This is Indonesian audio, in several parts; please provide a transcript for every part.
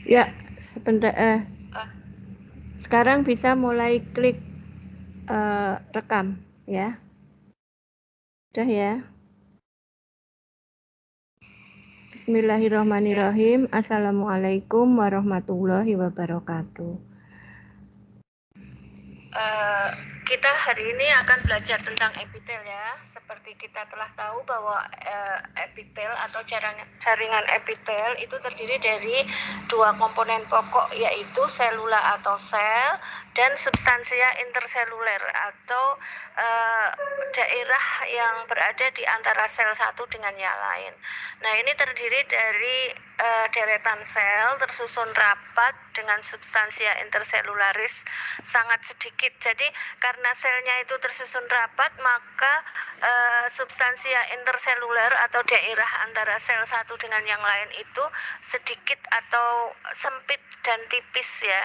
Ya, sebentar. Sekarang bisa mulai klik rekam, ya. Sudah ya. Bismillahirrahmanirrahim. Assalamualaikum warahmatullahi wabarakatuh. Kita hari ini akan belajar tentang epitel ya. Seperti kita telah tahu bahwa epitel atau jaringan epitel itu terdiri dari dua komponen pokok, yaitu selula atau sel dan substansia interseluler atau daerah yang berada di antara sel satu dengan yang lain. Nah, ini terdiri dari deretan sel tersusun rapat dengan substansia interselularis sangat sedikit. Jadi karena selnya itu tersusun rapat, maka substansia interseluler atau daerah antara sel satu dengan yang lain itu sedikit atau sempit dan tipis ya.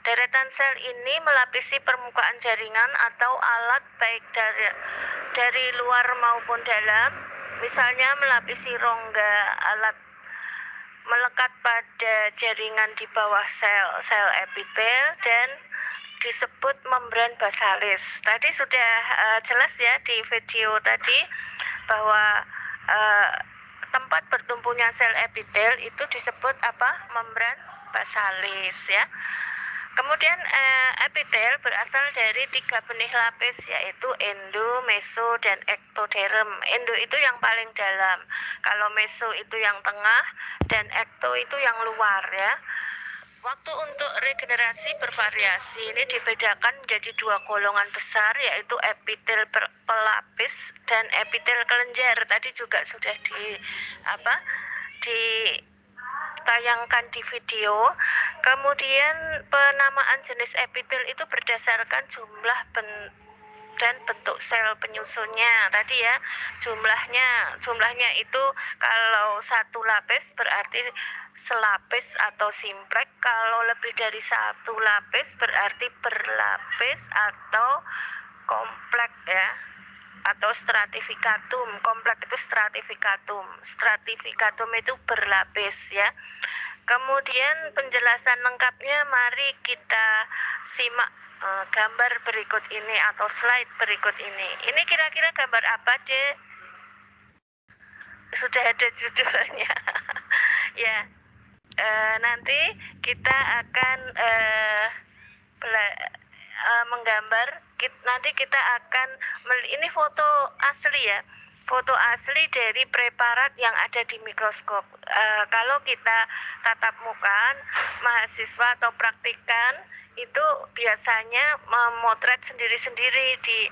Deretan sel ini melapisi permukaan jaringan atau alat baik dari luar maupun dalam. Misalnya melapisi rongga alat melekat pada jaringan di bawah sel epitel dan disebut membran basalis. Tadi sudah jelas ya di video tadi bahwa tempat bertumpunya sel epitel itu disebut apa? Membran basalis ya. Kemudian epitel berasal dari 3 benih lapis, yaitu endo, meso, dan ektoderm. Endo itu yang paling dalam, kalau meso itu yang tengah, dan ekto itu yang luar ya. Waktu untuk regenerasi bervariasi. Ini dibedakan menjadi dua golongan besar, yaitu epitel pelapis dan epitel kelenjar. Tadi juga sudah ditayangkan di video. Kemudian penamaan jenis epitel itu berdasarkan jumlah dan bentuk sel penyusunnya. Tadi ya, jumlahnya itu kalau satu lapis berarti selapis atau simplek. Kalau lebih dari satu lapis berarti berlapis atau komplek ya, atau stratifikatum. Komplek itu stratifikatum itu berlapis ya. Kemudian penjelasan lengkapnya mari kita simak gambar berikut ini atau slide berikut ini. Ini kira-kira gambar apa, Dek? Sudah ada judulnya. Ya, nanti kita akan menggambar. Nanti kita akan ini foto asli ya. Foto asli dari preparat yang ada di mikroskop. Kalau kita tatap muka, mahasiswa atau praktikan itu biasanya memotret sendiri-sendiri di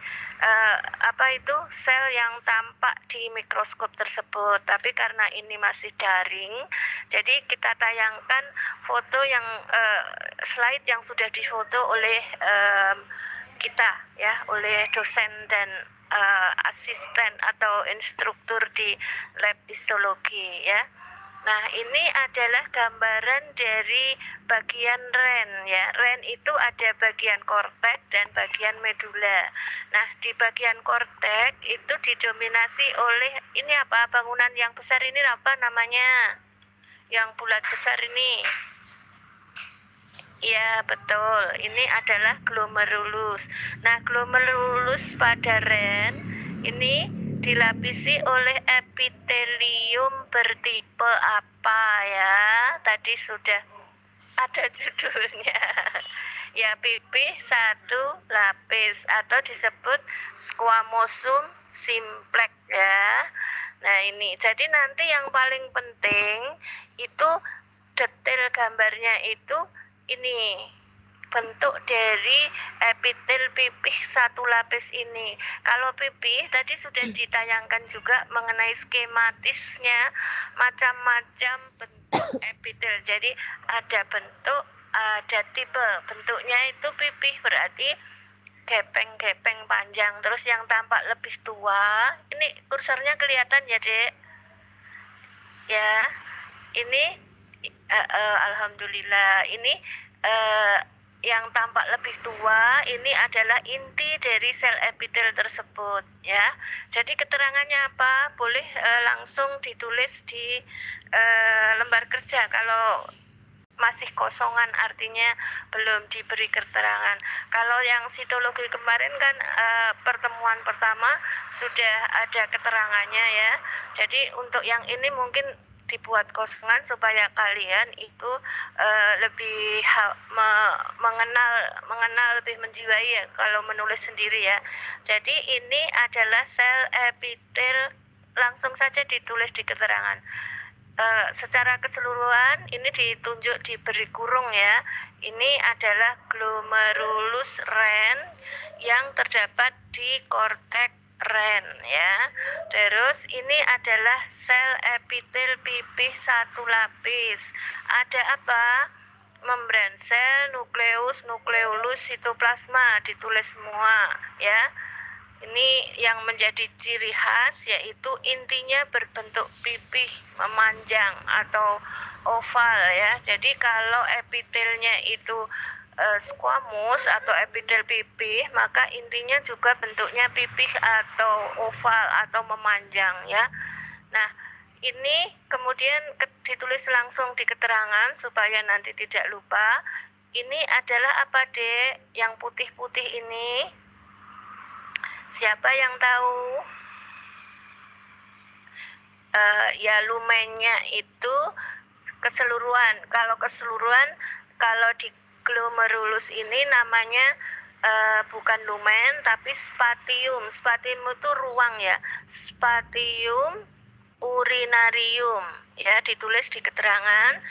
sel yang tampak di mikroskop tersebut. Tapi karena ini masih daring, jadi kita tayangkan foto yang slide yang sudah difoto oleh kita ya, oleh dosen dan asisten atau instruktur di lab histologi ya. Nah, ini adalah gambaran dari bagian ren ya. Ren itu ada bagian korteks dan bagian medula. Nah, di bagian korteks itu didominasi oleh ini apa? Bangunan yang besar ini apa namanya? Yang bulat besar ini. Ya, betul. Ini adalah glomerulus. Nah, glomerulus pada ren ini dilapisi oleh epitelium bertipe apa ya? Tadi sudah ada judulnya. Ya, pipih satu lapis atau disebut squamosum simplex ya. Nah, ini. Jadi nanti yang paling penting itu detail gambarnya itu ini bentuk dari epitel pipih satu lapis ini. Kalau pipih tadi sudah ditayangkan juga mengenai skematisnya, macam-macam bentuk epitel. Jadi ada bentuk, ada tipe. Bentuknya itu pipih berarti gepeng-gepeng panjang. Terus yang tampak lebih tua, ini kursornya kelihatan ya, Dek? Ya, ini alhamdulillah ini yang tampak lebih tua ini adalah inti dari sel epitel tersebut ya. Jadi keterangannya apa? Boleh langsung ditulis di lembar kerja. Kalau masih kosongan, artinya belum diberi keterangan. Kalau yang sitologi kemarin kan pertemuan pertama sudah ada keterangannya ya. Jadi untuk yang ini mungkin dibuat kosongan supaya kalian itu lebih mengenal lebih menjiwai ya kalau menulis sendiri ya. Jadi ini adalah sel epitel, langsung saja ditulis di keterangan. Secara keseluruhan ini ditunjuk diberi kurung ya. Ini adalah glomerulus Ren yang terdapat di korteks Ren ya. Terus ini adalah sel epitel pipih satu lapis. Ada apa? Membran sel, nukleus, nukleolus, sitoplasma ditulis semua ya. Ini yang menjadi ciri khas yaitu intinya berbentuk pipih memanjang atau oval ya. Jadi kalau epitelnya itu squamous atau epitel pipih, maka intinya juga bentuknya pipih atau oval atau memanjang ya. Nah, ini kemudian ditulis langsung di keterangan supaya nanti tidak lupa. Ini adalah apa, Dek? Yang putih-putih ini? Siapa yang tahu? Ya lumennya itu keseluruhan. Kalau keseluruhan, kalau di glomerulus ini namanya bukan lumen tapi spatium. Spatium itu ruang ya. Spatium urinarium ya, ditulis di keterangan.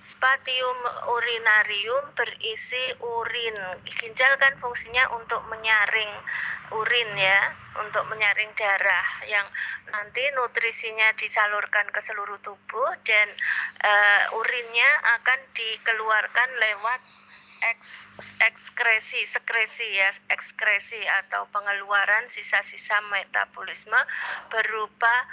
Spatium urinarium berisi urin. Ginjal kan fungsinya untuk menyaring urin ya, untuk menyaring darah yang nanti nutrisinya disalurkan ke seluruh tubuh dan urinnya akan dikeluarkan lewat sekresi ya, ekskresi atau pengeluaran sisa-sisa metabolisme berupa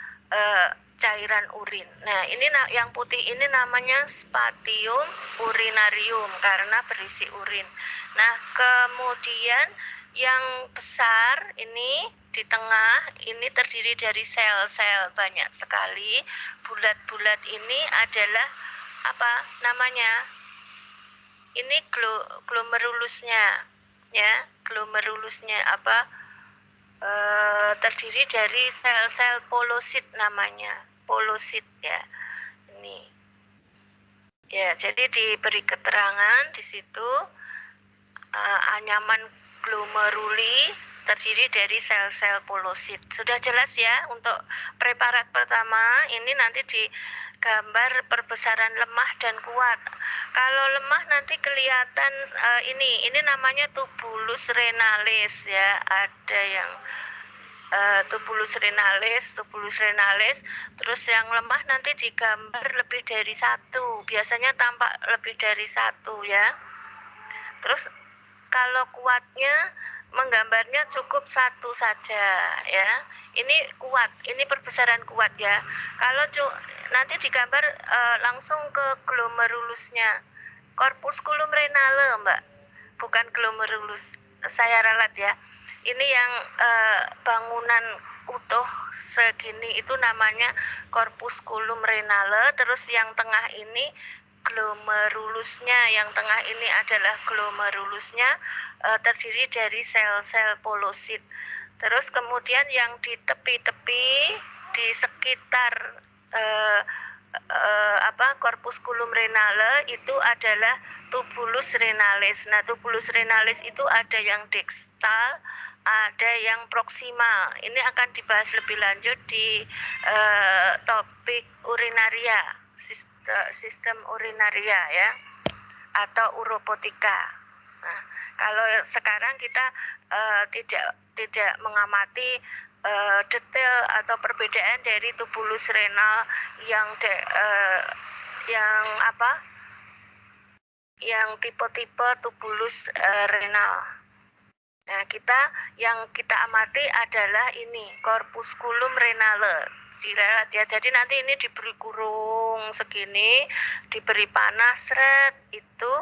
cairan urin. Nah, ini yang putih ini namanya spatium urinarium karena berisi urin. Nah, kemudian yang besar ini di tengah ini terdiri dari sel-sel banyak sekali. Bulat-bulat ini adalah apa namanya? Ini glomerulusnya ya, glomerulusnya apa? Terdiri dari sel-sel polosit namanya, polosit ya. Ini ya, jadi diberi keterangan di situ anyaman glomeruli terdiri dari sel-sel polosit. Sudah jelas ya untuk preparat pertama. Ini nanti di gambar perbesaran lemah dan kuat. Kalau lemah nanti kelihatan ini namanya tubulus renalis ya. Ada yang tubulus renalis. Terus yang lemah nanti digambar lebih dari satu. Biasanya tampak lebih dari satu ya. Terus kalau kuatnya menggambarnya cukup satu saja ya. Ini kuat, ini perbesaran kuat ya. Kalau nanti digambar langsung ke glomerulusnya. Corpusculum renale, Mbak. Bukan glomerulus. Saya ralat ya. Ini yang bangunan utuh segini itu namanya corpusculum renale. Terus yang tengah ini glomerulusnya, yang tengah ini adalah glomerulusnya, terdiri dari sel-sel polosit. Terus kemudian yang di tepi-tepi di sekitar corpusculum renale itu adalah tubulus renalis. Nah, tubulus renalis itu ada yang distal, ada yang proksimal. Ini akan dibahas lebih lanjut di topik urinaria, sistem urinaria ya, atau uropotika. Nah, kalau sekarang kita tidak mengamati detail atau perbedaan dari tubulus renal yang tipe-tipe tubulus renal. Nah, yang kita amati adalah ini corpusculum renale. Diralat ya. Jadi nanti ini diberi kurung segini, diberi panas, itu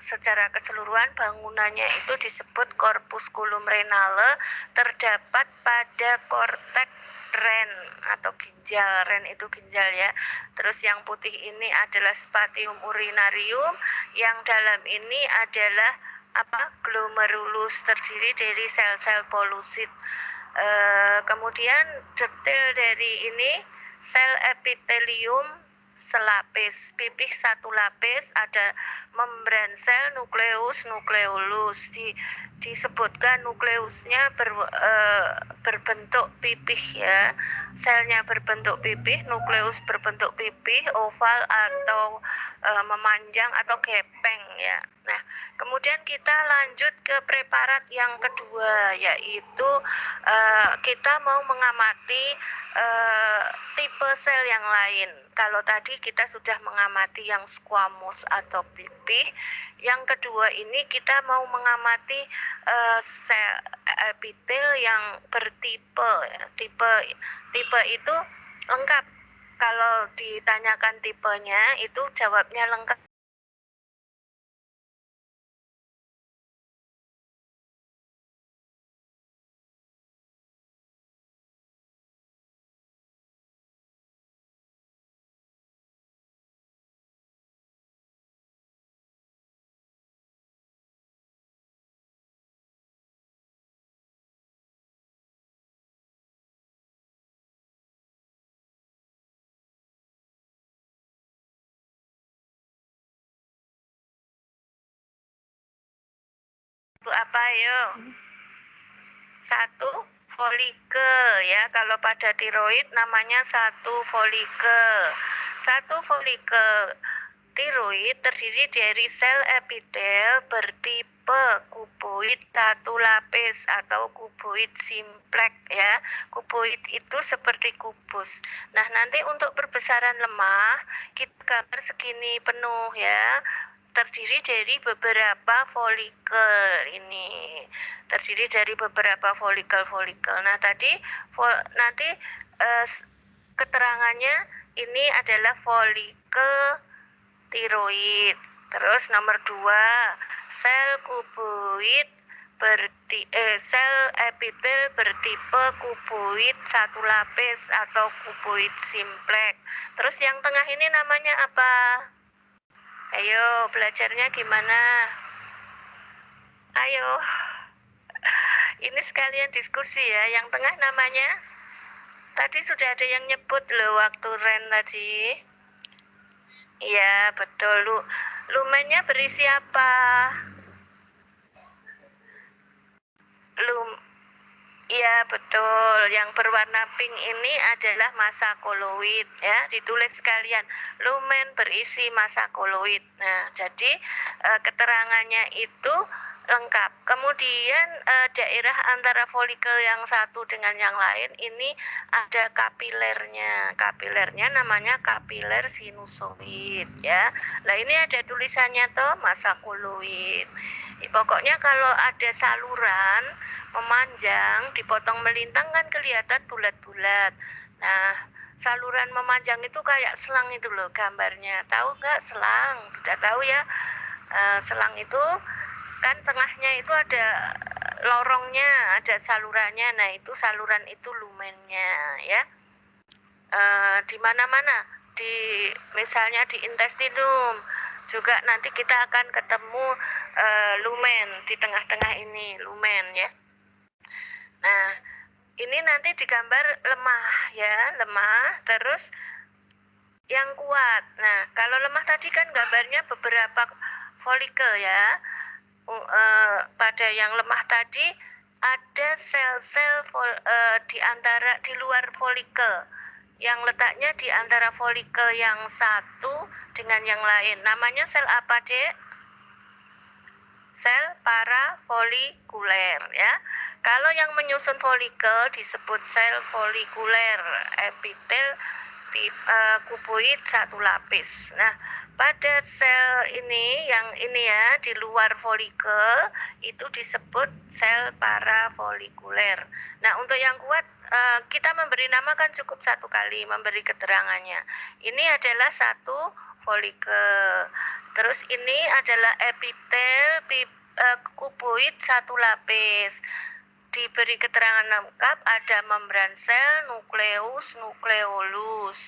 secara keseluruhan bangunannya itu disebut corpusculum renale, terdapat pada korteks ren atau ginjal. Ren itu ginjal ya. Terus yang putih ini adalah spatium urinarium, yang dalam ini adalah glomerulus, terdiri dari sel-sel polusit. Kemudian detail dari ini, sel epitelium selapis, pipih satu lapis, ada membran sel, nukleus, nukleolus. Disebutkan nukleusnya berbentuk pipih ya, selnya berbentuk pipih, nukleus berbentuk pipih, oval atau memanjang atau gepeng ya. Nah, kemudian kita lanjut ke preparat yang kedua, yaitu kita mau mengamati tipe sel yang lain. Kalau tadi kita sudah mengamati yang squamous atau pipih, yang kedua ini kita mau mengamati sel epitel yang bertipe. Tipe itu lengkap. Kalau ditanyakan tipenya itu jawabnya lengkap. Itu apa yuk? Satu folikel ya, kalau pada tiroid namanya satu folikel. Satu folikel tiroid terdiri dari sel epitel bertipe kuboid satu lapis atau kuboid simplek ya. Kuboid itu seperti kubus. Nah, nanti untuk perbesaran lemah kita gambar segini penuh ya, terdiri dari beberapa folikel ini. Terdiri dari beberapa folikel-folikel. Nah, nanti keterangannya ini adalah folikel tiroid. Terus nomor 2, sel kuboid sel epitel bertipe kuboid satu lapis atau kuboid simplek. Terus yang tengah ini namanya apa? Ayo, belajarnya gimana? Ayo. Ini sekalian diskusi ya. Yang tengah namanya? Tadi sudah ada yang nyebut loh waktu Ren tadi. Iya, betul. Lumennya berisi apa? Iya, betul. Yang berwarna pink ini adalah massa koloid ya. Ditulis sekalian. Lumen berisi massa koloid. Nah, jadi keterangannya itu lengkap. Kemudian daerah antara folikel yang satu dengan yang lain ini ada kapilernya. Kapilernya namanya kapiler sinusoid ya. Nah, ini ada tulisannya toh, massa koloid. Pokoknya kalau ada saluran memanjang dipotong melintang kan kelihatan bulat-bulat. Nah, saluran memanjang itu kayak selang itu loh gambarnya. Tahu nggak selang? Sudah tahu ya. Selang itu kan tengahnya itu ada lorongnya, ada salurannya. Nah, itu saluran itu lumennya ya. Di mana-mana, misalnya di intestinum juga nanti kita akan ketemu lumen di tengah-tengah ini, lumen ya. Nah, ini nanti digambar lemah ya, lemah terus yang kuat. Nah, kalau lemah tadi kan gambarnya beberapa folikel ya. Pada yang lemah tadi ada sel-sel di luar folikel yang letaknya di antara folikel yang satu dengan yang lain. Namanya sel apa, Dek? Sel parafolikuler ya. Kalau yang menyusun folikel disebut sel folikuler epitel kuboid satu lapis. Nah, pada sel ini, yang ini ya, di luar folikel itu disebut sel parafolikuler. Nah, untuk yang kuat kita memberi nama kan cukup satu kali memberi keterangannya. Ini adalah satu folikel. Terus ini adalah epitel kuboid satu lapis. diberi keterangan lengkap ada membran sel, nukleus, nukleolus,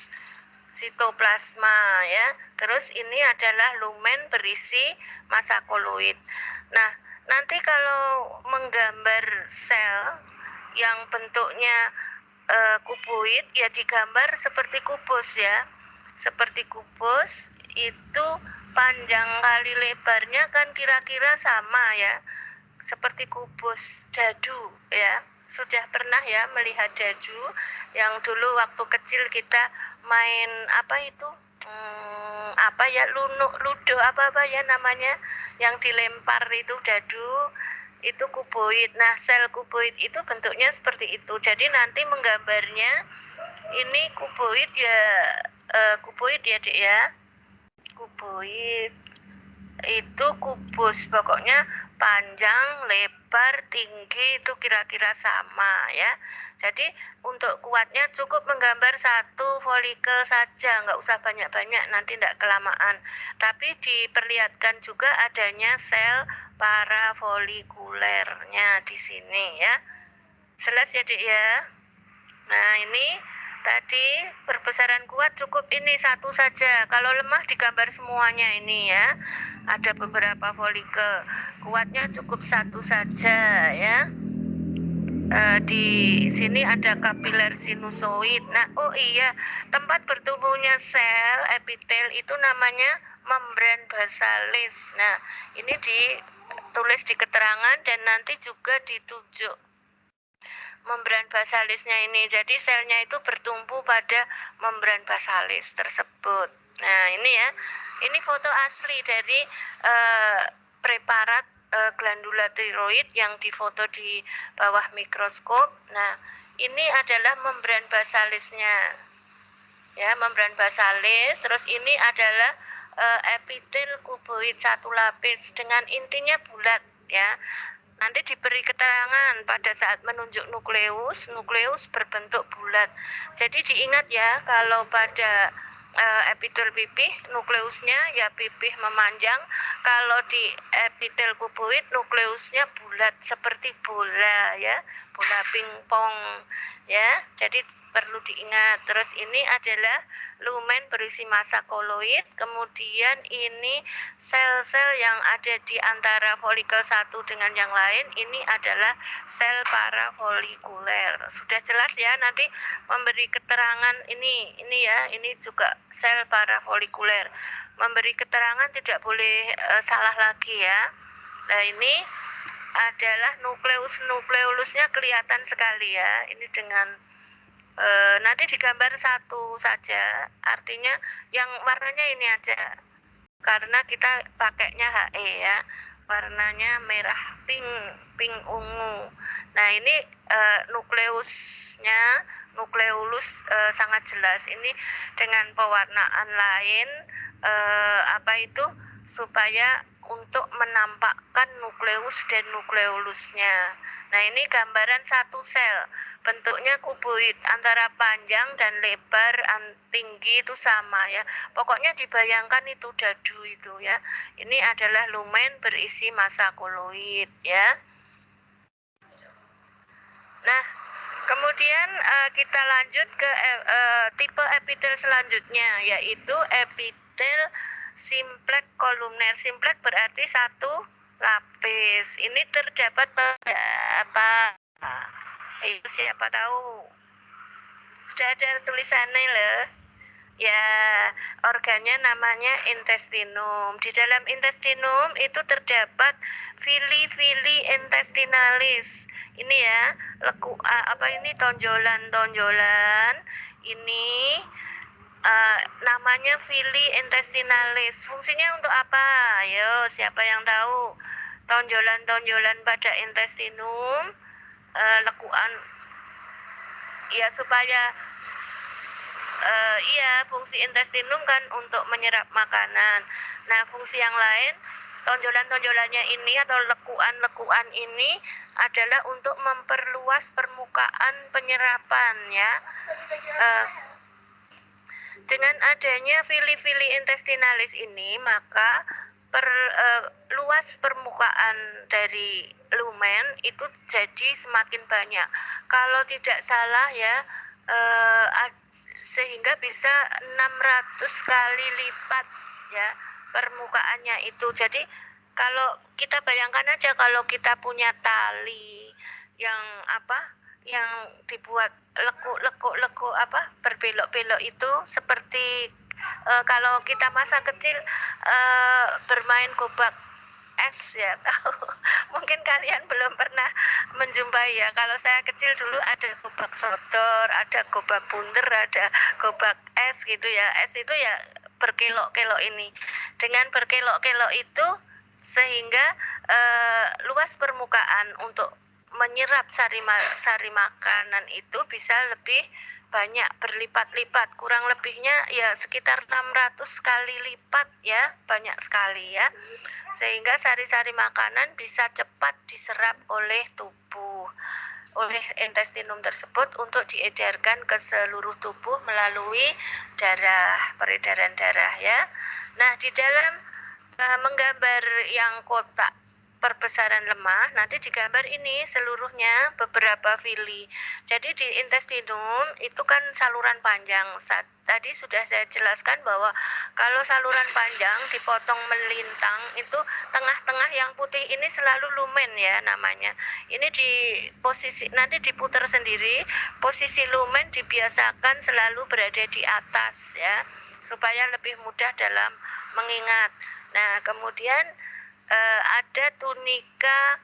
sitoplasma ya. Terus ini adalah lumen berisi massa koloid. Nah, nanti kalau menggambar sel yang bentuknya kuboid ya digambar seperti kubus ya. Seperti kubus itu panjang kali lebarnya kan kira-kira sama ya. Seperti kubus dadu ya. Sudah pernah ya melihat dadu yang dulu waktu kecil kita main apa itu? Apa ya ludo apa ya namanya yang dilempar itu dadu itu kuboid. Nah, sel kuboid itu bentuknya seperti itu. Jadi nanti menggambarnya ini kuboid ya, kuboid ya Dek ya. Kuboid itu kubus, pokoknya panjang, lebar, tinggi itu kira-kira sama ya. Jadi untuk kuatnya cukup menggambar satu folikel saja, nggak usah banyak-banyak, nanti tidak kelamaan. Tapi diperlihatkan juga adanya sel parafolikulernya di sini ya. Jelas ya Dek ya. Nah ini tadi perbesaran kuat cukup ini satu saja. Kalau lemah digambar semuanya ini ya. Ada beberapa folikel. Kuatnya cukup satu saja ya. Di sini ada kapiler sinusoid. Nah, oh iya, tempat bertumbuhnya sel epitel itu namanya membran basalis. Nah, ini ditulis di keterangan dan nanti juga ditunjuk membran basalisnya ini. Jadi selnya itu bertumbuh pada membran basalis tersebut. Nah, ini ya. Ini foto asli dari preparat glandula tiroid yang difoto di bawah mikroskop. Nah, ini adalah membran basalisnya. Ya, membran basalis. Terus ini adalah epitel kuboid satu lapis dengan intinya bulat ya. Nanti diberi keterangan pada saat menunjuk nukleus, nukleus berbentuk bulat. Jadi diingat ya, kalau pada epitel pipih, nukleusnya ya pipih memanjang. Kalau di epitel kuboid, nukleusnya bulat seperti bola ya, bola pingpong ya. Jadi perlu diingat. Terus ini adalah lumen berisi massa koloid. Kemudian ini sel-sel yang ada di antara folikel satu dengan yang lain. Ini adalah sel parafolikuler. Sudah jelas ya, nanti memberi keterangan ini ya, ini juga sel parafolikuler. Memberi keterangan tidak boleh salah lagi ya. Nah, ini adalah nukleolusnya kelihatan sekali ya. Ini dengan nanti digambar satu saja, artinya yang warnanya ini aja karena kita pakainya HE ya, warnanya merah pink ungu. Nah ini nukleolus sangat jelas ini dengan pewarnaan lain apa itu supaya untuk menampakkan nukleus dan nukleolusnya. Nah ini gambaran satu sel, bentuknya kuboid, antara panjang dan lebar, tinggi itu sama ya. Pokoknya dibayangkan itu dadu itu ya. Ini adalah lumen berisi massa koloid ya. Nah, kemudian kita lanjut ke tipe epitel selanjutnya, yaitu epitel simplex kolumner. Simplex berarti satu lapis. Ini terdapat pada apa? Siapa tahu? Sudah ada tulisannya loh. Ya, organnya namanya intestinum. Di dalam intestinum itu terdapat villi intestinalis. Ini ya, tonjolan-tonjolan. Ini namanya villi intestinalis. Fungsinya untuk apa? Ayo, siapa yang tahu? Tonjolan-tonjolan pada intestinum, lekuan. Ya, supaya fungsi intestinum kan untuk menyerap makanan. Nah, fungsi yang lain, tonjolan-tonjolannya ini atau lekuan-lekuan ini adalah untuk memperluas permukaan penyerapan ya. Dengan adanya villi intestinalis ini, maka luas permukaan dari lumen itu jadi semakin banyak. Kalau tidak salah ya, sehingga bisa 600 kali lipat ya permukaannya itu. Jadi kalau kita bayangkan aja, kalau kita punya tali yang yang dibuat lekuk berbelok-belok itu seperti kalau kita masa kecil bermain gobak es ya, tahu. Mungkin kalian belum pernah menjumpai ya. Kalau saya kecil dulu ada gobak sodor, ada gobak bunder, ada gobak es gitu ya. Es itu ya berkelok-kelok ini. Dengan berkelok-kelok itu sehingga luas permukaan untuk menyerap sari makanan itu bisa lebih banyak, berlipat-lipat, kurang lebihnya ya sekitar 600 kali lipat ya, banyak sekali ya, sehingga sari-sari makanan bisa cepat diserap oleh tubuh, oleh intestinum tersebut untuk diedarkan ke seluruh tubuh melalui darah, peredaran darah ya. Nah, di dalam menggambar yang kotak perbesaran lemah, nanti digambar ini seluruhnya beberapa villi. Jadi di intestinum itu kan saluran panjang. Tadi sudah saya jelaskan bahwa kalau saluran panjang dipotong melintang itu tengah-tengah yang putih ini selalu lumen ya namanya. Ini di posisi, nanti diputar sendiri, posisi lumen dibiasakan selalu berada di atas ya, supaya lebih mudah dalam mengingat. Nah, kemudian ada tunika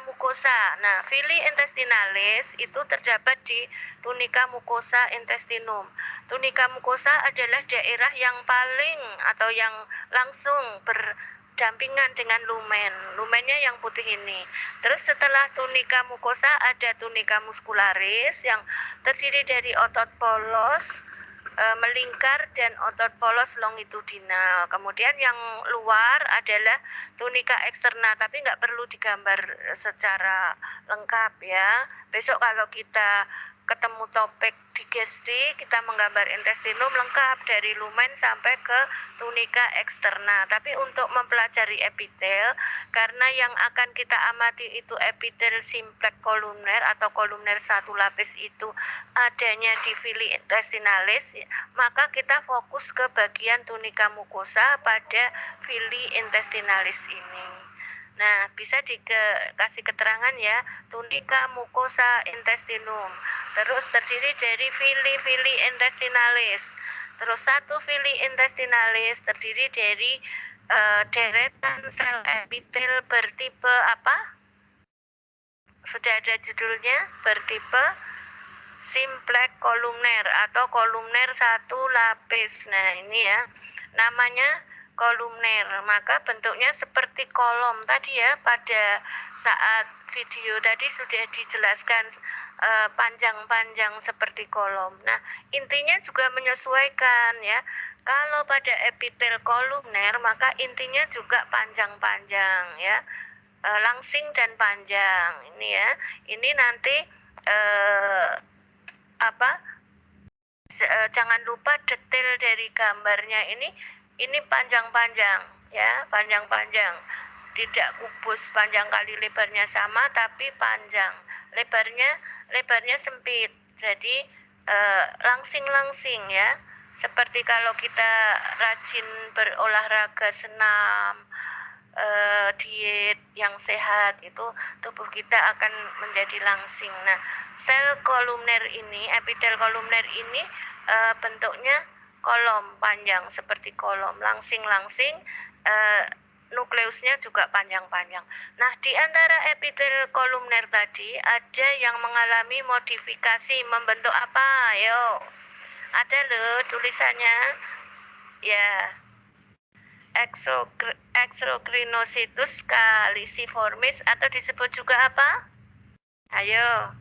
mukosa. Nah, villi intestinalis itu terdapat di tunika mukosa intestinum. Tunika mukosa adalah daerah yang paling atau yang langsung berdampingan dengan lumen. Lumennya yang putih ini. Terus setelah tunika mukosa ada tunika muscularis yang terdiri dari otot polos melingkar dan otot polos longitudinal. Kemudian yang luar adalah tunika eksterna, tapi nggak perlu digambar secara lengkap ya. Besok kalau kita ketemu topik digesti, kita menggambar intestinum lengkap dari lumen sampai ke tunika eksterna. Tapi untuk mempelajari epitel, karena yang akan kita amati itu epitel simplex kolumner atau kolumner satu lapis itu adanya di villi intestinalis, maka kita fokus ke bagian tunika mukosa pada villi intestinalis ini. Nah, bisa dikasih keterangan ya, tunika mukosa intestinum. Terus terdiri dari villi intestinalis. Terus satu villi intestinalis terdiri dari deretan sel epitel bertipe apa? Sudah ada judulnya, bertipe simplex kolumner atau kolumner satu lapis. Nah, ini ya, namanya kolumner. Maka bentuknya seperti kolom tadi ya, pada saat video tadi sudah dijelaskan panjang-panjang seperti kolom. Nah, intinya juga menyesuaikan ya. Kalau pada epitel kolumner maka intinya juga panjang-panjang ya, langsing dan panjang. Ini ya, ini nanti jangan lupa detail dari gambarnya ini panjang-panjang ya, panjang-panjang, tidak kubus panjang kali lebarnya sama, tapi panjang, lebarnya sempit, jadi langsing-langsing ya, seperti kalau kita rajin berolahraga senam, diet yang sehat, itu tubuh kita akan menjadi langsing. Nah, sel kolumner ini, epitel kolumner ini bentuknya kolom panjang seperti kolom, langsing-langsing, nukleusnya juga panjang-panjang. Nah, di antara epitel kolumner tadi ada yang mengalami modifikasi membentuk apa? Ayo, ada loh tulisannya ya, Exocrinocytus caliciformis atau disebut juga apa? Ayo.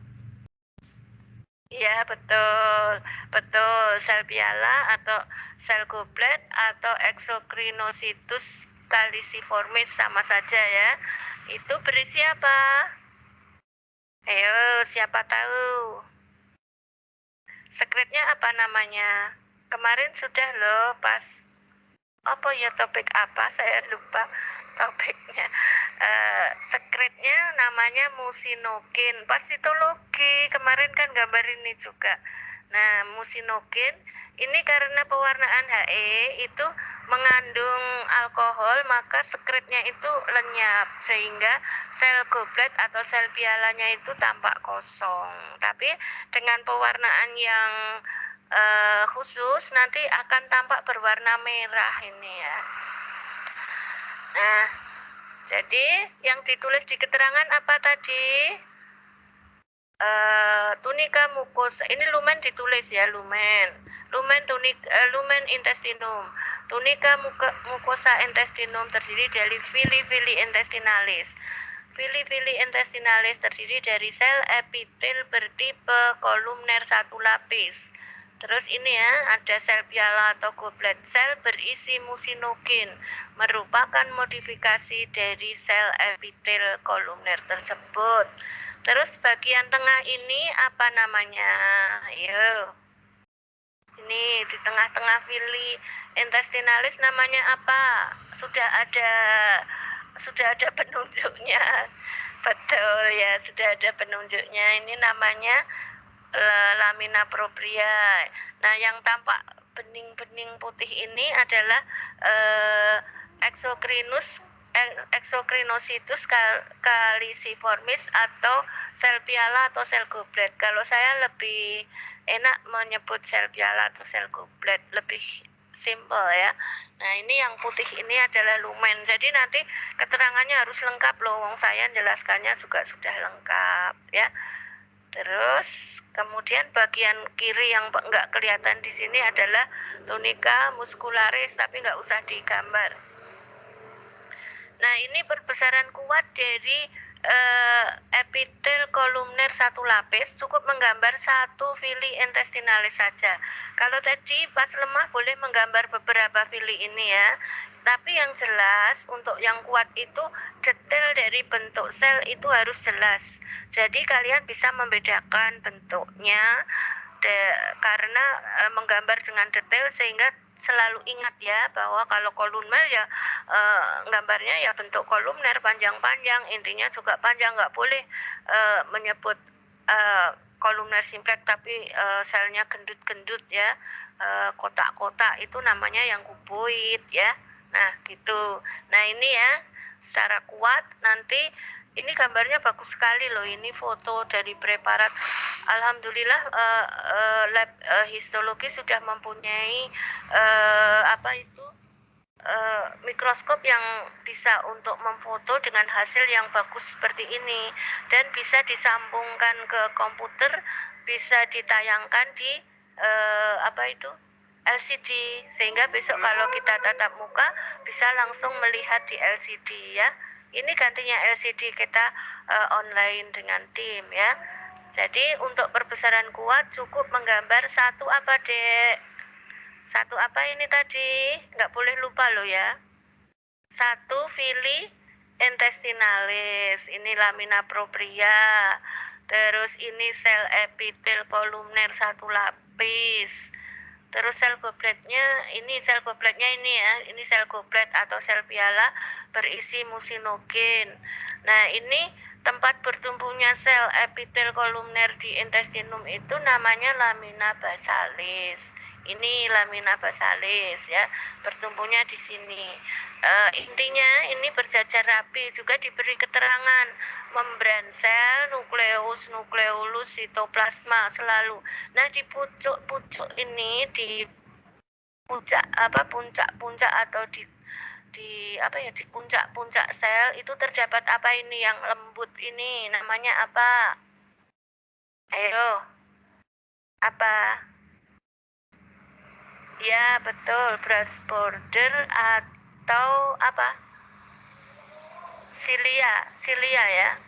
Iya, betul. Betul, sel piala atau sel goblet atau Exocrinocytus caliciformis sama saja ya. Itu berisi apa? Ayo, siapa tahu? Sekretnya apa namanya? Kemarin sudah loh pas apa ya, topik apa saya lupa topiknya. Sekretnya namanya musinokin, pasitologi, kemarin kan gambar ini juga. Nah, musinokin ini karena pewarnaan HE itu mengandung alkohol, maka sekretnya itu lenyap sehingga sel goblet atau sel pialanya itu tampak kosong. Tapi dengan pewarnaan yang khusus nanti akan tampak berwarna merah ini ya. Nah, jadi yang ditulis di keterangan apa tadi? Tunica mucosa. Ini lumen ditulis ya, lumen. Lumen intestinum. Tunica mucosa intestinum terdiri dari villi intestinalis. Villi intestinalis terdiri dari sel epitel bertipe kolumner satu lapis. Terus ini ya, ada sel piala atau goblet. Sel berisi musinokin merupakan modifikasi dari sel epitel kolumner tersebut. Terus bagian tengah ini apa namanya? Ayo. Ini di tengah-tengah villi intestinalis namanya apa? Sudah ada penunjuknya. Betul ya, sudah ada penunjuknya. Ini namanya lamina propria. Nah, yang tampak bening-bening putih ini adalah exocrinocytus caliciformis atau sel piala atau sel goblet. Kalau saya lebih enak menyebut sel piala atau sel goblet, lebih simple ya. Nah, ini yang putih ini adalah lumen. Jadi nanti keterangannya harus lengkap loh. Wong saya jelaskannya juga sudah lengkap ya. Terus kemudian bagian kiri yang nggak kelihatan di sini adalah tunica muscularis, tapi nggak usah digambar. Nah, ini perbesaran kuat dari epitel kolumner satu lapis cukup menggambar satu villi intestinalis saja. Kalau tadi pas lemah boleh menggambar beberapa villi ini ya. Tapi yang jelas untuk yang kuat itu detail dari bentuk sel itu harus jelas. Jadi kalian bisa membedakan bentuknya karena menggambar dengan detail sehingga selalu ingat ya bahwa kalau kolumner ya gambarnya ya bentuk kolumner panjang-panjang, intinya juga panjang, nggak boleh menyebut kolumner simplex tapi selnya gendut-gendut ya, kotak-kotak itu namanya yang kuboid ya. Nah gitu. Nah ini ya secara kuat nanti ini gambarnya bagus sekali loh, ini foto dari preparat. Alhamdulillah lab histologi sudah mempunyai apa itu mikroskop yang bisa untuk memfoto dengan hasil yang bagus seperti ini dan bisa disambungkan ke komputer, bisa ditayangkan di apa itu LCD sehingga besok kalau kita tatap muka bisa langsung melihat di LCD ya. Ini gantinya LCD kita online dengan tim ya. Jadi untuk perbesaran kuat cukup menggambar satu apa dek? Satu apa ini tadi? Nggak boleh lupa loh ya. Satu villi intestinalis. Ini lamina propria. Terus ini sel epitel kolumner satu lapis. Terus sel gobletnya ini ya. Ini sel goblet atau sel piala berisi musinogen. Nah, ini tempat bertumbuhnya sel epitel kolumner di intestinum itu namanya lamina basalis. Ini lamina basalis ya, bertumbuhnya di sini. Intinya ini berjajar rapi, juga diberi keterangan membran sel, nukleolus, sitoplasma selalu. Nah, di pucuk-pucuk ini, di puncak-puncak atau di puncak-puncak sel itu terdapat apa ini yang lembut ini, namanya apa? Ayo, apa? Ya, betul, brush border atau apa? Silia ya.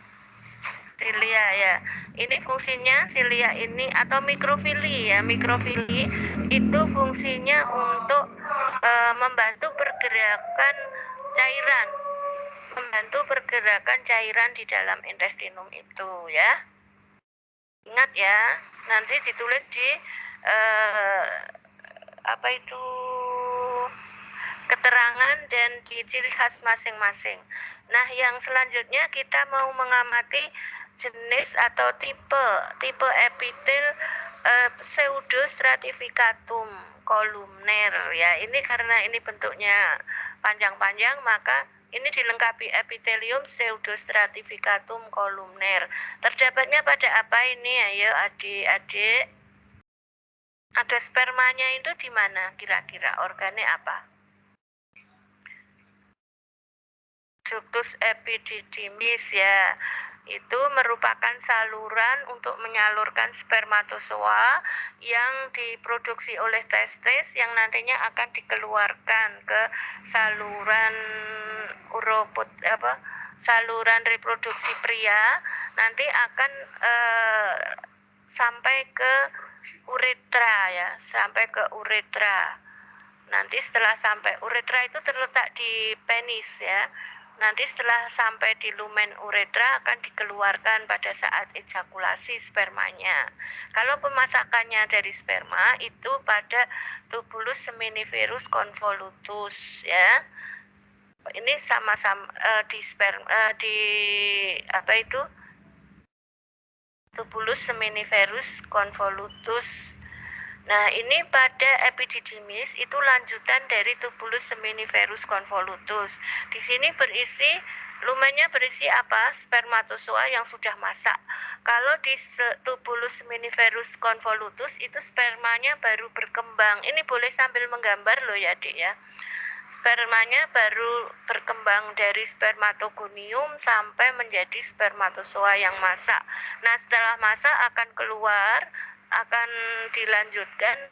Silia ya. Ini fungsinya silia ini atau mikrofili ya. Mikrofili itu fungsinya untuk membantu pergerakan cairan, di dalam intestinum itu ya. Ingat ya, nanti ditulis di apa itu keterangan dan di ciri khas masing-masing. Nah, yang selanjutnya kita mau mengamati jenis atau tipe epitel pseudostratificatum kolumner ya. Ini karena ini bentuknya panjang-panjang, maka ini dilengkapi epitelium pseudostratificatum kolumner. Terdapatnya pada apa ini? Ayo adik-adik. Ada spermanya itu di mana kira-kira? Organnya apa? Ductus epididymis ya. Itu merupakan saluran untuk menyalurkan spermatozoa yang diproduksi oleh testis yang nantinya akan dikeluarkan ke saluran saluran reproduksi pria, nanti akan sampai ke uretra ya, sampai ke uretra. Nanti setelah sampai uretra itu terletak di penis ya. Nanti setelah sampai di lumen uretra akan dikeluarkan pada saat ejakulasi spermanya. Kalau pemasakannya dari sperma itu pada tubulus seminiferus convolutus ya. Ini sama-sama tubulus seminiferus convolutus. Nah, ini pada epididymis itu lanjutan dari tubulus seminiferus convolutus. Di sini lumennya berisi apa? Spermatozoa yang sudah masak. Kalau di tubulus seminiferus convolutus itu spermanya baru berkembang. Ini boleh sambil menggambar loh ya, Adik ya. Spermanya baru berkembang dari spermatogonium sampai menjadi spermatozoa yang masak. Nah, setelah masak akan keluar, akan dilanjutkan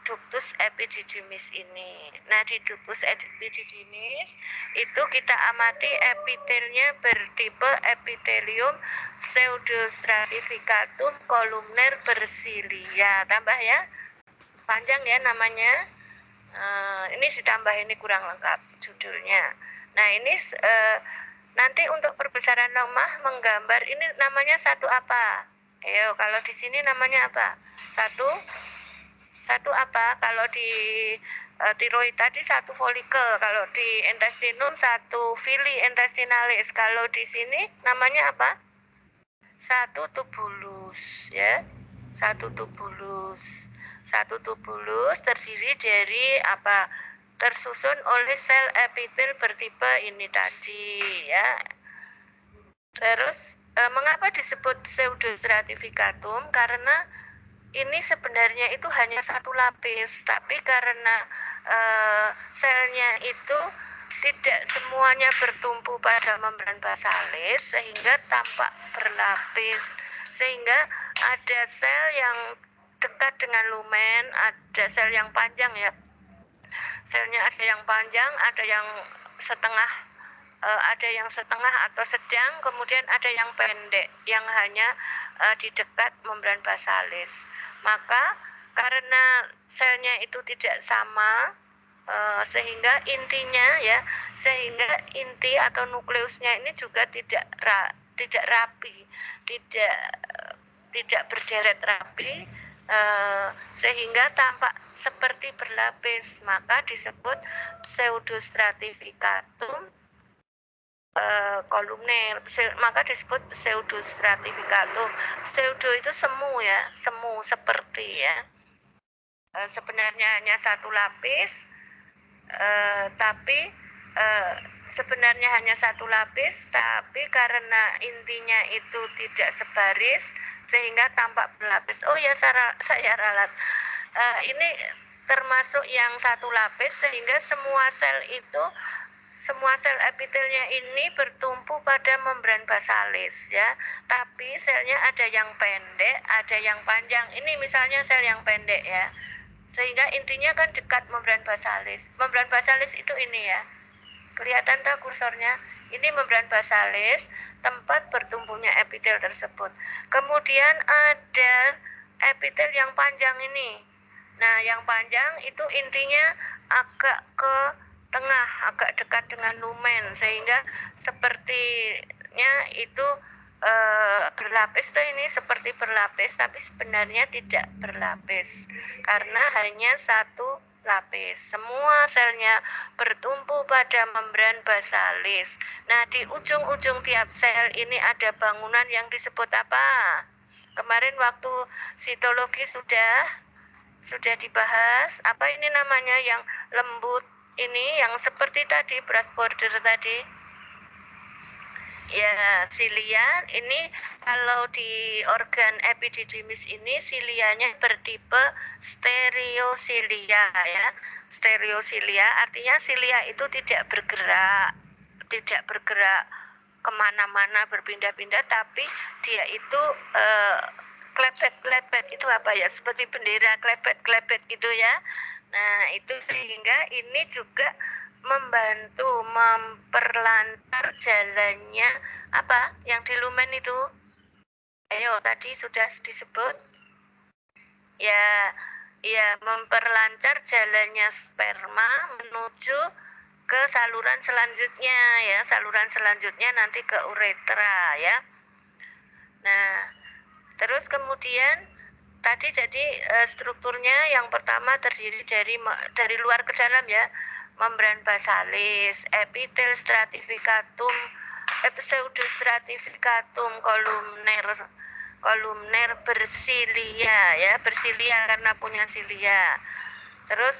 ductus epididymis ini. Nah, di ductus epididymis itu kita amati epitelnya bertipe epitelium pseudostratificatum kolumner bersilia. Tambah ya, panjang ya namanya. Ini ditambah, ini kurang lengkap judulnya. Nah, ini nanti untuk perbesaran lemah menggambar ini namanya satu apa? Ayo, kalau di sini namanya apa? Satu apa? Kalau di tiroid tadi satu folikel, kalau di intestinum satu fili intestinalis. Kalau di sini namanya apa? Satu tubulus ya. Satu tubulus terdiri dari apa? Tersusun oleh sel epitel bertipe ini tadi ya. Terus mengapa disebut pseudostratificatum? Karena ini sebenarnya itu hanya satu lapis, tapi karena selnya itu tidak semuanya bertumpu pada membran basalis sehingga tampak berlapis, sehingga ada sel yang dekat dengan lumen, ada sel yang panjang ya, selnya ada yang panjang, ada yang setengah atau sedang, kemudian ada yang pendek yang hanya di dekat membran basalis. Maka karena selnya itu tidak sama, sehingga inti atau nukleusnya ini juga tidak rapi, tidak berderet rapi, sehingga tampak seperti berlapis, maka disebut pseudostratificatum kolumner, maka disebut pseudostratificatum. Pseudo itu semu ya, semu seperti ya. Sebenarnya hanya satu lapis, tapi karena intinya itu tidak sebaris sehingga tampak berlapis. Oh ya, saya ralat. Ini termasuk yang satu lapis sehingga semua sel epitelnya ini bertumpu pada membran basalis ya. Tapi selnya ada yang pendek, ada yang panjang. Ini misalnya sel yang pendek ya. Sehingga intinya kan dekat membran basalis. Membran basalis itu ini ya. Kelihatan tak kursornya? Ini membran basalis, tempat bertumbuhnya epitel tersebut. Kemudian ada epitel yang panjang ini. Nah, yang panjang itu intinya agak ke tengah, agak dekat dengan lumen, sehingga sepertinya itu berlapis tuh, ini seperti berlapis, tapi sebenarnya tidak berlapis karena hanya satu lapis. Semua selnya bertumpu pada membran basalis. Nah, di ujung-ujung tiap sel ini ada bangunan yang disebut apa? Kemarin waktu sitologi sudah dibahas. Apa ini namanya yang lembut ini, yang seperti tadi brass border tadi? Ya, silia ini kalau di organ epididymis ini silianya bertipe stereosilia ya. Stereosilia artinya silia itu tidak bergerak kemana-mana berpindah-pindah, tapi dia itu klepet-klepet itu apa ya, seperti bendera klepet-klepet gitu ya. Nah itu sehingga ini juga membantu memperlancar jalannya apa yang di lumen itu. Ayo tadi sudah disebut ya, memperlancar jalannya sperma menuju ke saluran selanjutnya ya, saluran selanjutnya nanti ke uretra ya. Nah terus kemudian tadi jadi strukturnya yang pertama terdiri dari luar ke dalam ya, membran basalis, epitel stratificatum, pseudostratificatum kolumner bersilia ya, bersilia karena punya silia. Terus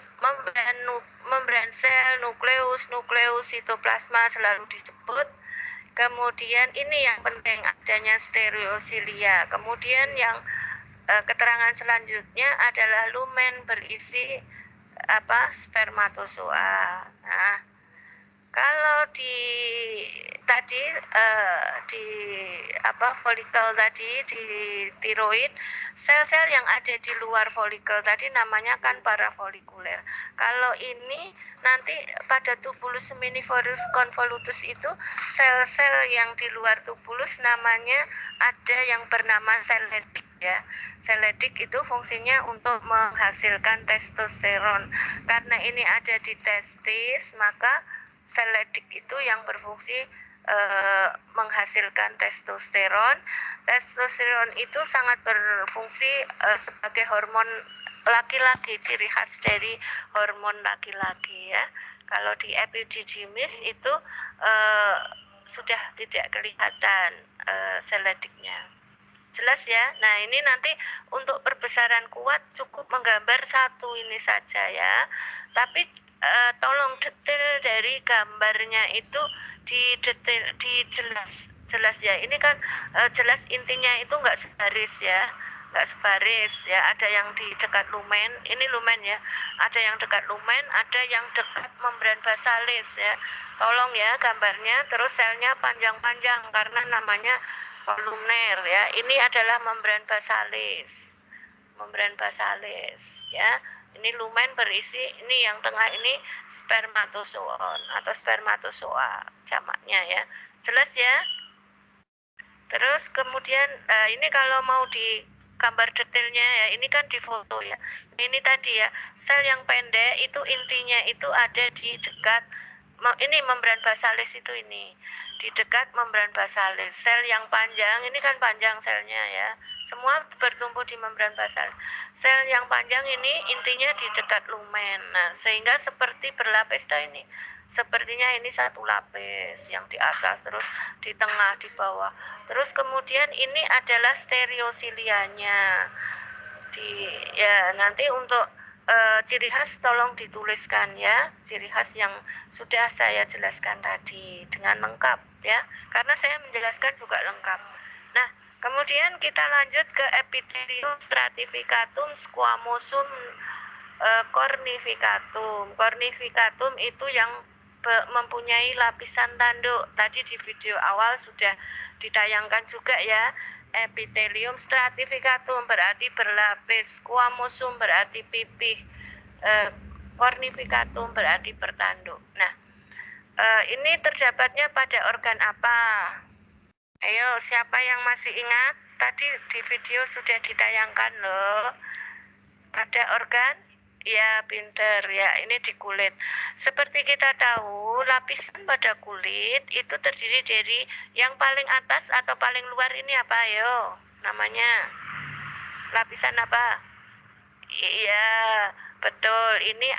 membran sel, nukleus, sitoplasma selalu disebut. Kemudian ini yang penting adanya stereosilia. Kemudian yang keterangan selanjutnya adalah lumen berisi apa? Spermatozoa. Nah, kalau di tadi di apa folikel tadi di tiroid, sel-sel yang ada di luar folikel tadi namanya kan parafolikuler. Kalau ini nanti pada tubulus seminivorus convolutus itu sel-sel yang di luar tubulus namanya ada yang bernama seledik ya. Seledik itu fungsinya untuk menghasilkan testosteron. Karena ini ada di testis, maka seledik itu yang berfungsi menghasilkan testosteron. Testosteron itu sangat berfungsi sebagai hormon laki-laki, ciri khas dari hormon laki-laki ya. Kalau di epididymis itu sudah tidak kelihatan selediknya. Jelas ya. Nah ini nanti untuk perbesaran kuat cukup menggambar satu ini saja ya. Tapi tolong detail dari gambarnya itu jelas ya. Ini kan jelas intinya itu nggak sebaris ya, ada yang di dekat lumen, ini lumen ya, ada yang dekat lumen, ada yang dekat membran basalis ya. Tolong ya gambarnya, terus selnya panjang-panjang karena namanya kolumner ya. Ini adalah membran basalis ya. Ini lumen berisi, ini yang tengah ini spermatozoon atau spermatozoa jamaknya ya. Jelas ya. Terus kemudian ini kalau mau di gambar detailnya ya, ini kan di foto ya. Ini tadi ya, sel yang pendek itu intinya itu ada di dekat ini membran basalis itu ini. Di dekat membran basalis. Sel yang panjang ini kan panjang selnya ya. Semua bertumpu di membran basalis. Sel yang panjang ini intinya di dekat lumen. Nah, sehingga seperti berlapis ini. Sepertinya ini satu lapis yang di atas, terus di tengah, di bawah. Terus kemudian ini adalah stereosilianya. Ya nanti untuk ciri khas tolong dituliskan ya, ciri khas yang sudah saya jelaskan tadi dengan lengkap ya, karena saya menjelaskan juga lengkap. Nah kemudian kita lanjut ke epithelium stratificatum squamosum cornificatum. Cornificatum itu yang mempunyai lapisan tanduk. Tadi di video awal sudah ditayangkan juga ya. Epithelium stratificatum berarti berlapis, squamosum berarti pipih, cornificatum berarti bertanduk. Nah, ini terdapatnya pada organ apa? Ayo, siapa yang masih ingat? Tadi di video sudah ditayangkan loh. Pada organ? Ya, pinter ya. Ini di kulit. Seperti kita tahu, lapisan pada kulit itu terdiri dari yang paling atas atau paling luar ini apa? Ayo, namanya lapisan apa? Iya, Betul, ini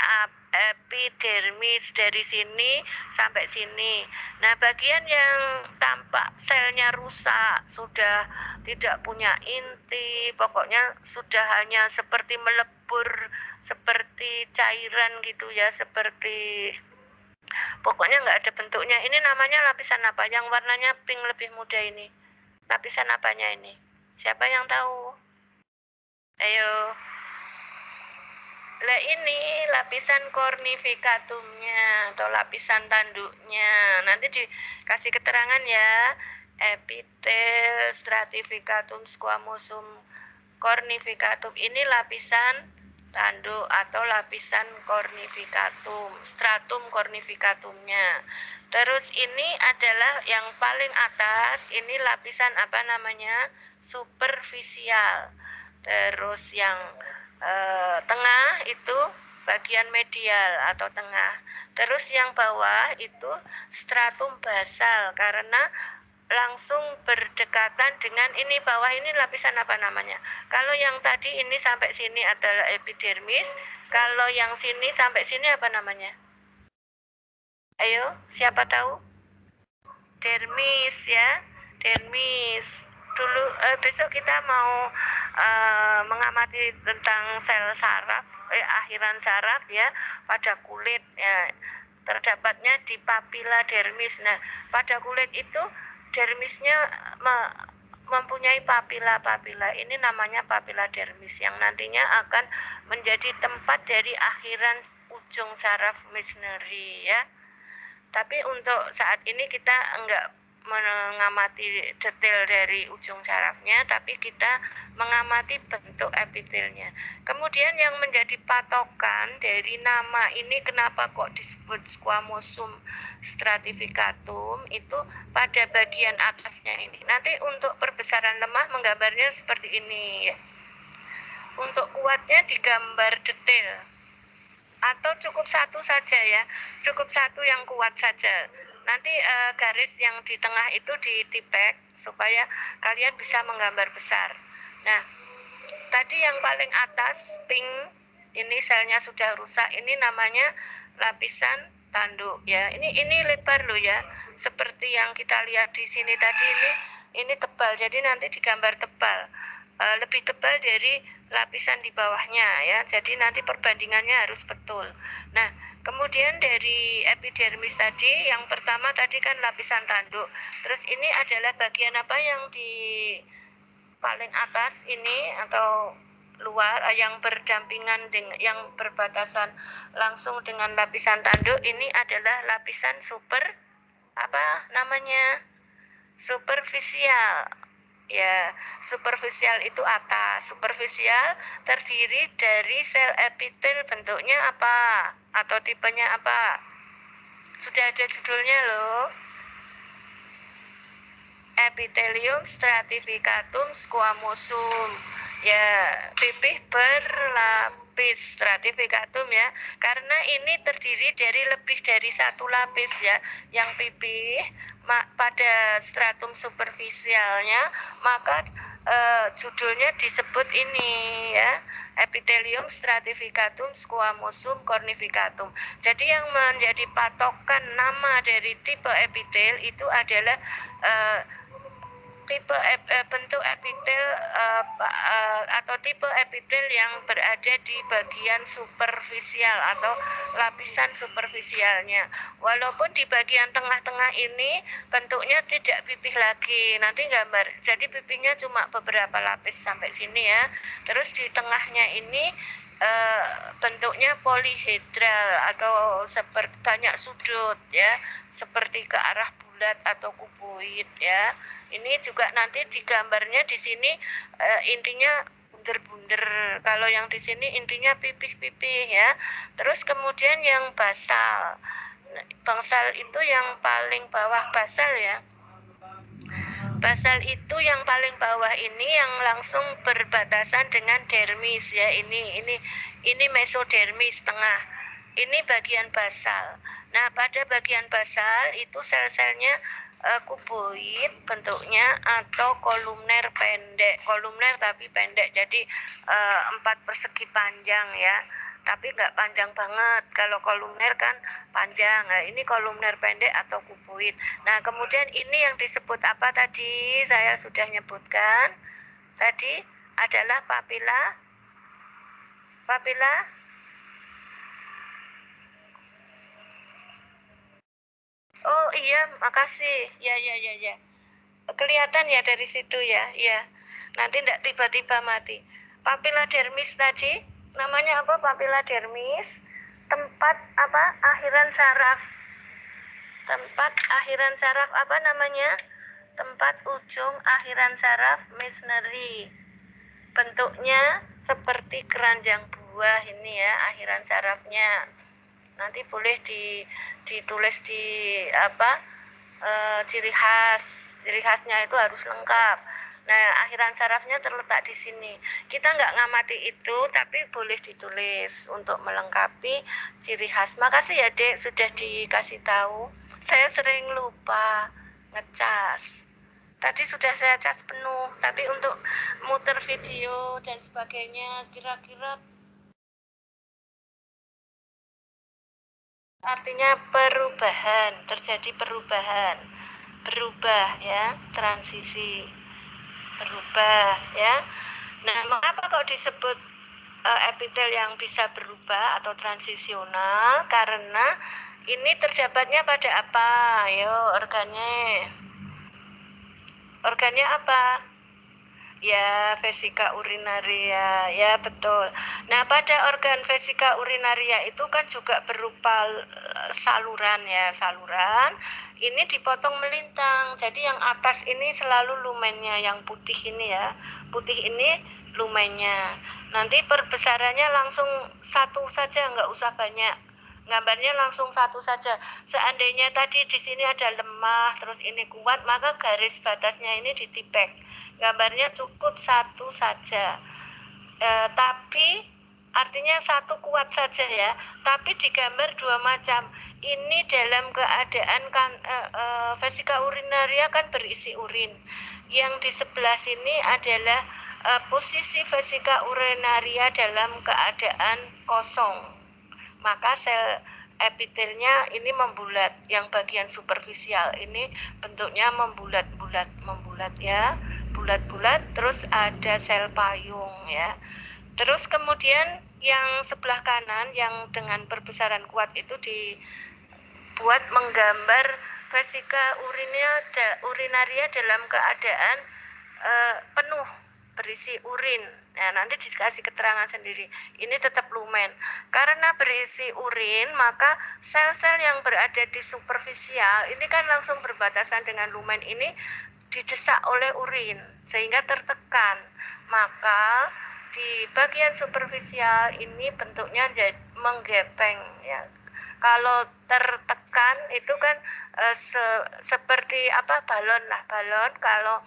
epidermis dari sini sampai sini. Nah, bagian yang tampak selnya rusak, sudah tidak punya inti, pokoknya sudah hanya seperti melebur, seperti cairan gitu ya, seperti pokoknya nggak ada bentuknya. Ini namanya lapisan apa? Yang warnanya pink lebih muda ini. Lapisan apanya ini? Siapa yang tahu? Ayo. Lah ini lapisan cornificatumnya atau lapisan tanduknya. Nanti dikasih keterangan ya. Epitel stratificatum squamosum cornificatum ini lapisan tanduk atau lapisan cornificatum, stratum cornificatumnya. Terus ini adalah yang paling atas, ini lapisan apa namanya? Superficial. Terus yang tengah itu bagian medial atau tengah. Terus yang bawah itu stratum basal karena langsung berdekatan dengan ini bawah ini lapisan apa namanya? Kalau yang tadi ini sampai sini adalah epidermis, kalau yang sini sampai sini apa namanya? Ayo, siapa tahu? Dermis ya, dermis. Dulu besok kita mau mengamati tentang sel saraf, akhiran saraf ya pada kulit ya. Terdapatnya di papila dermis. Nah, pada kulit itu dermisnya mempunyai papila-papila. Ini namanya papila dermis yang nantinya akan menjadi tempat dari akhiran ujung saraf Meissneri ya. Tapi untuk saat ini kita enggak mengamati detail dari ujung sarafnya, tapi kita mengamati bentuk epitelnya. Kemudian yang menjadi patokan dari nama ini kenapa kok disebut squamosum stratificatum itu pada bagian atasnya ini. Nanti untuk perbesaran lemah menggambarnya seperti ini ya. Untuk kuatnya digambar detail atau cukup satu saja ya, cukup satu yang kuat saja. Nanti garis yang di tengah itu ditipek supaya kalian bisa menggambar besar. Nah, tadi yang paling atas pink ini selnya sudah rusak, ini namanya lapisan tanduk ya. Ini lebar loh ya, seperti yang kita lihat di sini tadi ini tebal. Jadi nanti digambar tebal. Lebih tebal dari lapisan di bawahnya ya. Jadi nanti perbandingannya harus betul. Nah, kemudian dari epidermis tadi, yang pertama tadi kan lapisan tanduk. Terus ini adalah bagian apa yang di paling atas ini atau luar yang berdampingan dengan yang berbatasan langsung dengan lapisan tanduk ini adalah lapisan apa namanya? Superficial. Ya, superficial itu atas. Superficial terdiri dari sel epitel bentuknya apa? Atau tipenya apa? Sudah ada judulnya loh. Epithelium stratificatum squamosum. Ya, pipih berlapis stratificatum ya. Karena ini terdiri dari lebih dari satu lapis ya. Yang pipih pada stratum superficialnya, maka judulnya disebut ini ya, Epithelium stratificatum squamosum cornificatum. Jadi yang menjadi patokan nama dari tipe epitel itu adalah tipe bentuk epitel atau tipe epitel yang berada di bagian superficial atau lapisan superficialnya. Walaupun di bagian tengah-tengah ini bentuknya tidak pipih lagi. Nanti gambar. Jadi pipihnya cuma beberapa lapis sampai sini ya. Terus di tengahnya ini bentuknya polihedral atau seperti banyak sudut ya, seperti ke arah bulat atau kuboid ya. Ini juga nanti digambarnya di sini intinya bunder-bunder. Kalau yang di sini intinya pipih-pipih ya. Terus kemudian yang basal. Basal itu yang paling bawah basal ya. Basal itu yang paling bawah ini yang langsung berbatasan dengan dermis ya. Ini mesodermis tengah. Ini bagian basal. Nah, pada bagian basal itu sel-selnya kuboid bentuknya atau kolumner pendek, kolumner tapi pendek, jadi 4 persegi panjang ya. tapi nggak panjang banget. Kalau kolumner kan panjang. Nah, ini kolumner pendek atau kuboid. Nah, kemudian ini yang disebut apa tadi? Saya sudah nyebutkan. Tadi adalah papila. Papila. Oh iya, makasih. Ya. Kelihatan ya dari situ ya. Ya. Nanti tidak tiba-tiba mati. Papila dermis tadi, namanya apa? Papila dermis. Tempat apa? Akhiran saraf. Tempat akhiran saraf apa namanya? Tempat ujung akhiran saraf Meissneri. Bentuknya seperti keranjang buah ini ya, akhiran sarafnya. Nanti boleh ditulis di apa? Ciri khas. Ciri khasnya itu harus lengkap. Nah, akhiran sarafnya terletak di sini. Kita nggak ngamati itu, tapi boleh ditulis untuk melengkapi ciri khas. Makasih ya, Dek, sudah dikasih tahu. Saya sering lupa ngecas. Tadi sudah saya cas penuh, tapi untuk muter video dan sebagainya, kira-kira artinya perubahan, terjadi perubahan, berubah ya, transisi, berubah ya. Nah, mengapa kok disebut epitel yang bisa berubah atau transisional? Karena ini terdapatnya pada apa? Ayo, organnya apa? Ya, vesika urinaria, ya betul. Nah, pada organ vesika urinaria itu kan juga berupa saluran ya, saluran. Ini dipotong melintang, jadi yang atas ini selalu lumennya, yang putih ini ya, putih ini lumennya. Nanti perbesarannya langsung satu saja, nggak usah banyak. Gambarnya langsung satu saja. Seandainya tadi di sini ada lemah, terus ini kuat, maka garis batasnya ini ditipek. Gambarnya cukup satu saja. Tapi artinya satu kuat saja ya. Tapi digambar dua macam. Ini dalam keadaan kan vesika urinaria kan berisi urin. Yang di sebelah sini adalah posisi vesika urinaria dalam keadaan kosong. Maka sel epitelnya ini membulat, yang bagian superficial ini bentuknya membulat ya, bulat-bulat, terus ada sel payung ya. Terus kemudian yang sebelah kanan yang dengan perbesaran kuat itu dibuat menggambar vesika urinaria dalam keadaan penuh berisi urin. Nah, nanti dikasih keterangan sendiri. Ini tetap lumen. Karena berisi urin, maka sel-sel yang berada di superficial ini kan langsung berbatasan dengan lumen ini didesak oleh urin sehingga tertekan. Maka di bagian superficial ini bentuknya menggepeng ya. Kalau tertekan itu kan seperti apa, balon kalau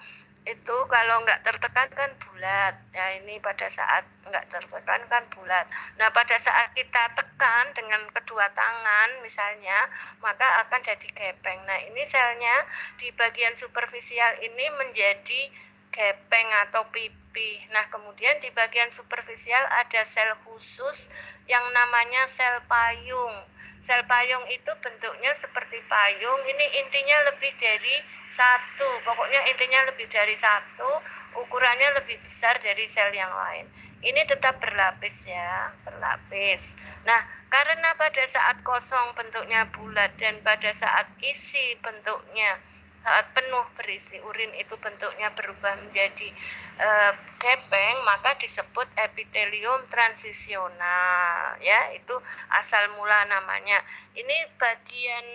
itu kalau nggak tertekan kan bulat ya. Ini pada saat nggak tertekan kan bulat. Nah, pada saat kita tekan dengan kedua tangan misalnya, maka akan jadi gepeng. Nah, ini selnya di bagian superficial ini menjadi gepeng atau pipi. Nah, kemudian di bagian superficial ada sel khusus yang namanya sel payung. Sel payung itu bentuknya seperti payung. Ini intinya lebih dari satu, pokoknya intinya lebih dari satu, ukurannya lebih besar dari sel yang lain. Ini tetap berlapis ya, berlapis. Nah, karena pada saat kosong bentuknya bulat dan pada saat isi bentuknya saat penuh berisi urin itu bentuknya berubah menjadi gepeng, maka disebut epitelium transisional ya. Itu asal mula namanya. Ini bagian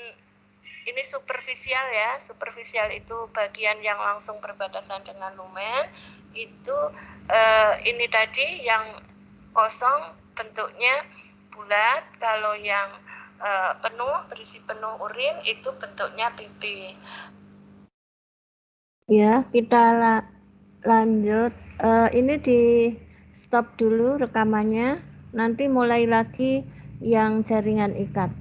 ini superficial ya. Superficial itu bagian yang langsung berbatasan dengan lumen. Itu ini tadi yang kosong bentuknya bulat. Kalau yang penuh berisi penuh urin itu bentuknya pipi. Ya, kita lanjut. Ini di stop dulu rekamannya. Nanti mulai lagi yang jaringan ikat.